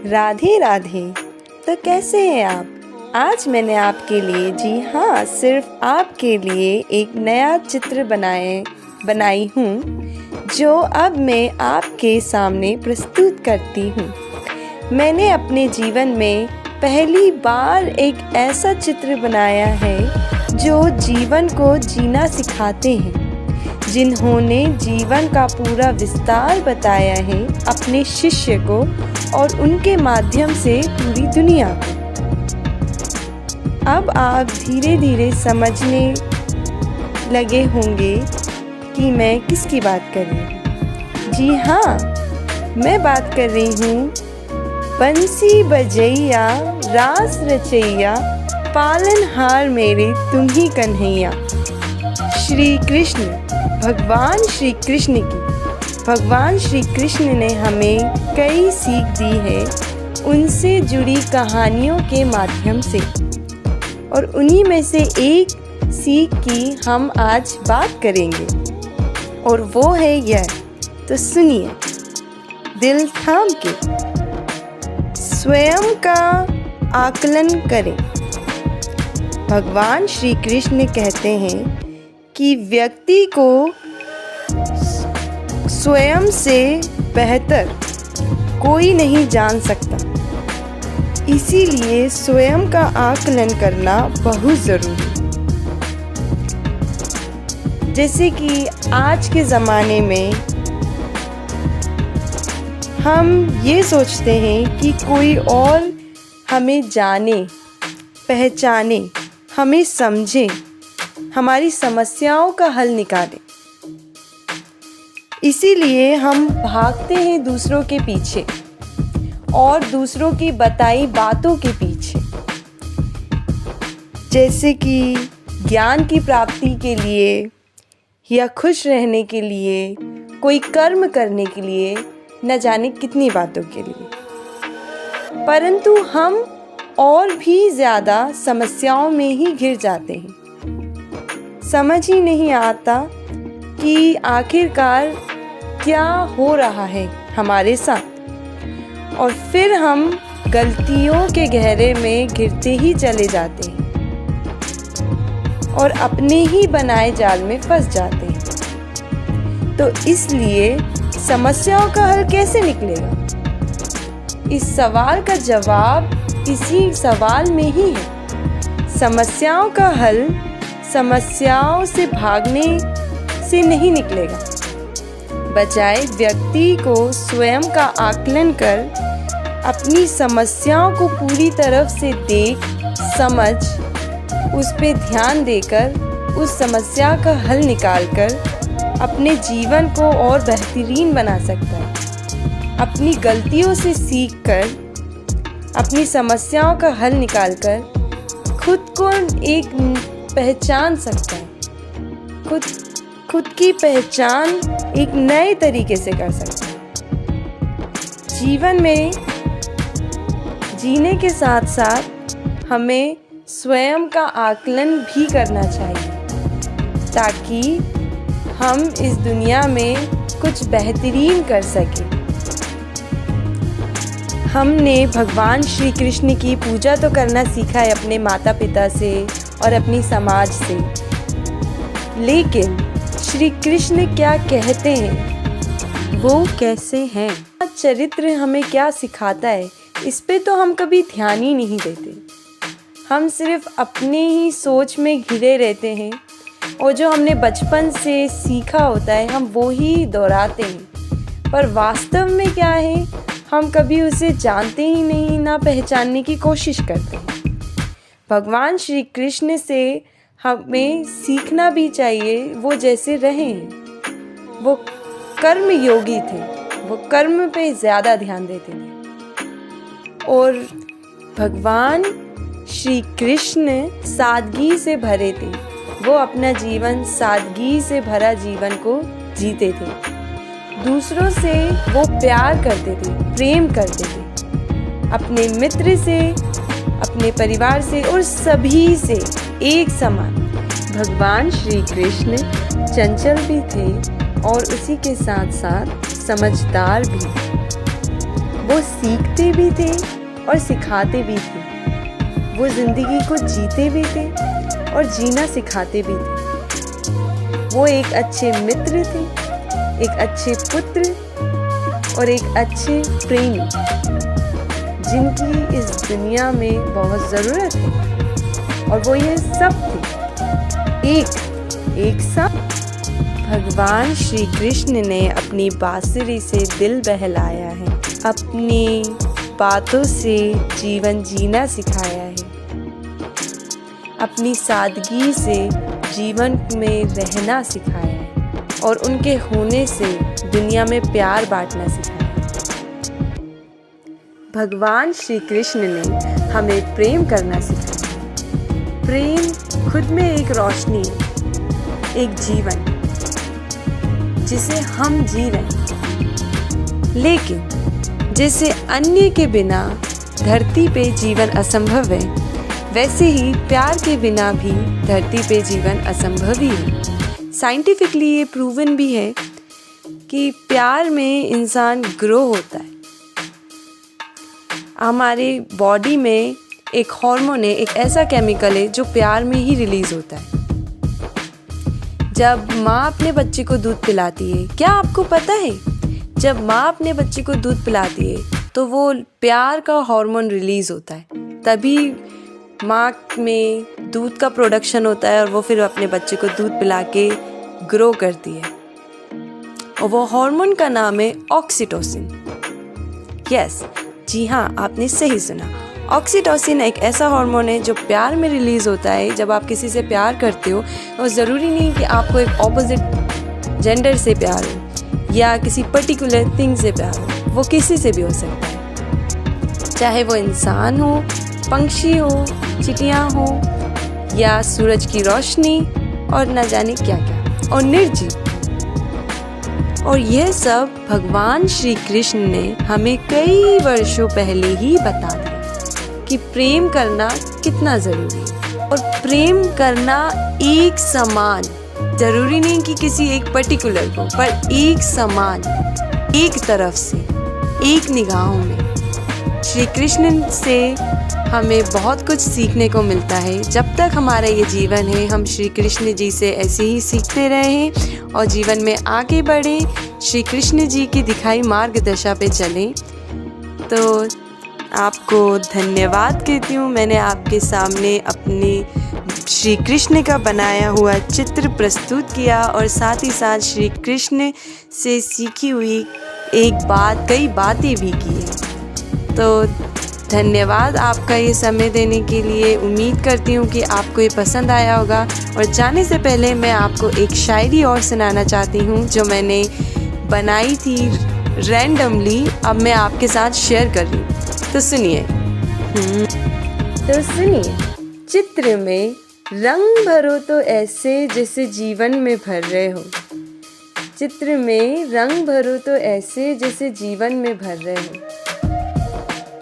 राधे राधे। तो कैसे हैं आप? आज मैंने आपके लिए, जी हाँ, सिर्फ आपके लिए एक नया चित्र बनाई हूँ जो अब मैं आपके सामने प्रस्तुत करती हूँ। मैंने अपने जीवन में पहली बार एक ऐसा चित्र बनाया है जो जीवन को जीना सिखाते हैं, जिन्होंने जीवन का पूरा विस्तार बताया है अपने शिष्य को और उनके माध्यम से पूरी दुनिया को। अब आप धीरे धीरे समझने लगे होंगे कि मैं किसकी बात कर रही हूँ। जी हाँ, मैं बात कर रही हूँ बंसी बजैया रास रचैया, पालनहार मेरे तुम ही कन्हैया। श्री कृष्ण, भगवान श्री कृष्ण की। भगवान श्री कृष्ण ने हमें कई सीख दी है उनसे जुड़ी कहानियों के माध्यम से, और उन्हीं में से एक सीख की हम आज बात करेंगे और वो है यह। तो सुनिए दिल थाम के। स्वयं का आकलन करें। भगवान श्री कृष्ण कहते हैं कि व्यक्ति को स्वयं से बेहतर कोई नहीं जान सकता, इसीलिए स्वयं का आकलन करना बहुत ज़रूरी है। जैसे कि आज के ज़माने में हम ये सोचते हैं कि कोई और हमें जाने, पहचाने, हमें समझे, हमारी समस्याओं का हल निकाले। इसीलिए हम भागते हैं दूसरों के पीछे और दूसरों की बताई बातों के पीछे, जैसे कि ज्ञान की प्राप्ति के लिए या खुश रहने के लिए, कोई कर्म करने के लिए, न जाने कितनी बातों के लिए। परंतु हम और भी ज़्यादा समस्याओं में ही घिर जाते हैं। समझ ही नहीं आता कि आखिरकार क्या हो रहा है हमारे साथ, और फिर हम गलतियों के गहरे में गिरते ही चले जाते हैं और अपने ही बनाए जाल में फंस जाते हैं। तो इसलिए समस्याओं का हल कैसे निकलेगा? इस सवाल का जवाब इसी सवाल में ही है। समस्याओं का हल समस्याओं से भागने से नहीं निकलेगा, बजाय व्यक्ति को स्वयं का आकलन कर अपनी समस्याओं को पूरी तरफ से देख, समझ, उस पे ध्यान देकर उस समस्या का हल निकालकर अपने जीवन को और बेहतरीन बना सकता है। अपनी गलतियों से सीखकर, अपनी समस्याओं का हल निकालकर खुद को एक पहचान सकता है, खुद की पहचान एक नए तरीके से कर सकता है। जीवन में जीने के साथ साथ हमें स्वयं का आकलन भी करना चाहिए, ताकि हम इस दुनिया में कुछ बेहतरीन कर सकें। हमने भगवान श्री कृष्ण की पूजा तो करना सीखा है अपने माता पिता से और अपनी समाज से, लेकिन श्री कृष्ण क्या कहते हैं, वो कैसे हैं, चरित्र हमें क्या सिखाता है, इस पे तो हम कभी ध्यान ही नहीं देते। हम सिर्फ अपने ही सोच में घिरे रहते हैं और जो हमने बचपन से सीखा होता है हम वो ही दोहराते हैं, पर वास्तव में क्या है हम कभी उसे जानते ही नहीं, ना पहचानने की कोशिश करते हैं। भगवान श्री कृष्ण से हमें सीखना भी चाहिए, वो जैसे रहे हैं। वो कर्म योगी थे, वो कर्म पे ज़्यादा ध्यान देते थे, और भगवान श्री कृष्ण सादगी से भरे थे। वो अपना जीवन सादगी से भरा जीवन को जीते थे। दूसरों से वो प्यार करते थे, प्रेम करते थे, अपने मित्र से, अपने परिवार से और सभी से एक समान। भगवान श्री कृष्ण चंचल भी थे और उसी के साथ साथ समझदार भी। वो सीखते भी थे और सिखाते भी थे। वो ज़िंदगी को जीते भी थे और जीना सिखाते भी थे। वो एक अच्छे मित्र थे, एक अच्छे पुत्र और एक अच्छे प्रेमी, जिनकी इस दुनिया में बहुत ज़रूरत है। और वो ये सब थे, एक सब। भगवान श्री कृष्ण ने अपनी बांसुरी से दिल बहलाया है, अपनी बातों से जीवन जीना सिखाया है, अपनी सादगी से जीवन में रहना सिखाया है और उनके होने से दुनिया में प्यार बांटना सिखाया है। भगवान श्री कृष्ण ने हमें प्रेम करना सिखाया। प्रेम खुद में एक रोशनी है, एक जीवन जिसे हम जी रहे हैं। लेकिन जैसे अन्य के बिना धरती पे जीवन असंभव है, वैसे ही प्यार के बिना भी धरती पे जीवन असंभव ही है। साइंटिफिकली ये प्रूवन भी है कि प्यार में इंसान ग्रो होता है। हमारे बॉडी में एक हार्मोन है, एक ऐसा केमिकल है जो प्यार में ही रिलीज होता है। जब माँ अपने बच्चे को दूध पिलाती है, क्या आपको पता है, जब माँ अपने बच्चे को दूध पिलाती है तो वो प्यार का हार्मोन रिलीज होता है, तभी माँ में दूध का प्रोडक्शन होता है और वो फिर अपने बच्चे को दूध पिला के ग्रो करती है। और वो हार्मोन का नाम है ऑक्सीटोसिन। यस, जी हाँ, आपने सही सुना। ऑक्सीटोसिन एक ऐसा हार्मोन है जो प्यार में रिलीज होता है जब आप किसी से प्यार करते हो। और ज़रूरी नहीं कि आपको एक ऑपोजिट जेंडर से प्यार हो या किसी पर्टिकुलर थिंग से प्यार हो, वो किसी से भी हो सकता है, चाहे वो इंसान हो, पंछी हो, चिड़िया हो या सूरज की रोशनी और न जाने क्या क्या और निर्जीव। और यह सब भगवान श्री कृष्ण ने हमें कई वर्षों पहले ही बता दिया कि प्रेम करना कितना ज़रूरी है। और प्रेम करना एक समान, ज़रूरी नहीं कि किसी एक पर्टिकुलर को, पर एक समान, एक तरफ से, एक निगाहों में। श्री कृष्ण से हमें बहुत कुछ सीखने को मिलता है। जब तक हमारा ये जीवन है, हम श्री कृष्ण जी से ऐसे ही सीखते रहें और जीवन में आगे बढ़ें, श्री कृष्ण जी की दिखाई मार्गदशा पे चलें। तो आपको धन्यवाद कहती हूँ। मैंने आपके सामने अपने श्री कृष्ण का बनाया हुआ चित्र प्रस्तुत किया और साथ ही साथ श्री कृष्ण से सीखी हुई कई बातें भी की हैं। तो धन्यवाद आपका ये समय देने के लिए। उम्मीद करती हूँ कि आपको ये पसंद आया होगा। और जाने से पहले मैं आपको एक शायरी और सुनाना चाहती हूँ जो मैंने बनाई थी रैंडमली, अब मैं आपके साथ शेयर कर रही हूँ। तो सुनिए। चित्र में रंग भरो तो ऐसे जैसे जीवन में भर रहे हो। चित्र में रंग भरो तो ऐसे जैसे जीवन में भर रहे हो।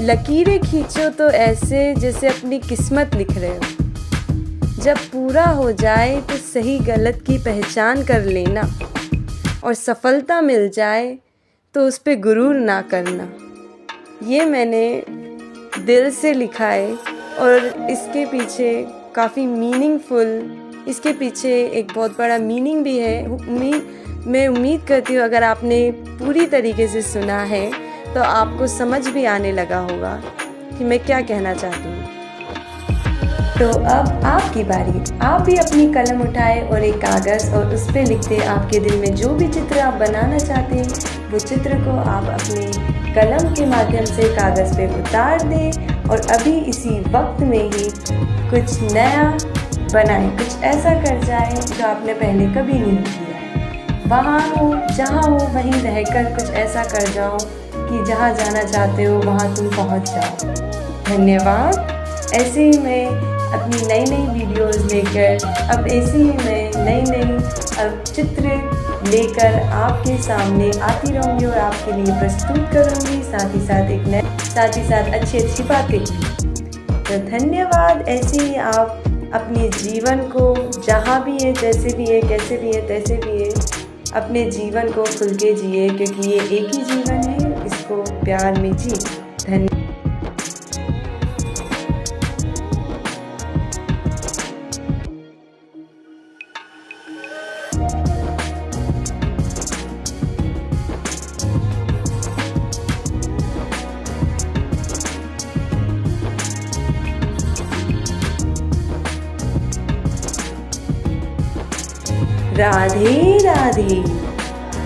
लकीरें खींचो तो ऐसे जैसे अपनी किस्मत लिख रहे हो। जब पूरा हो जाए तो सही गलत की पहचान कर लेना और सफलता मिल जाए तो उस पे गुरूर ना करना। ये मैंने दिल से लिखा है और इसके पीछे काफ़ी मीनिंगफुल, इसके पीछे एक बहुत बड़ा मीनिंग भी है। मैं उम्मीद करती हूँ अगर आपने पूरी तरीके से सुना है तो आपको समझ भी आने लगा होगा कि मैं क्या कहना चाहती हूँ। तो अब आपकी बारी, आप भी अपनी कलम उठाए और एक कागज़ और उस पर लिखते आपके दिल में जो भी चित्र आप बनाना चाहते हैं, वो चित्र को आप अपने कलम के माध्यम से कागज़ पे उतार दें और अभी इसी वक्त में ही कुछ नया बनाएं, कुछ ऐसा कर जाएं जो आपने पहले कभी नहीं किया है। वहाँ हो जहाँ हो वहीं रहकर कुछ ऐसा कर जाओ कि जहाँ जाना चाहते हो वहाँ तुम पहुँच जाओ। धन्यवाद। ऐसे ही मैं अपनी नई नई वीडियोस लेकर, अब ऐसे ही मैं नई चित्र लेकर आपके सामने आती रहूँगी और आपके लिए प्रस्तुत करूँगी, साथ ही साथ अच्छी बातें। तो धन्यवाद। ऐसे ही आप अपने जीवन को जहाँ भी है, जैसे भी है, कैसे भी है, तैसे भी है, अपने जीवन को खुल के जिए, क्योंकि ये एक ही जीवन है, इसको प्यार में जी। धन्यवाद। राधे राधे।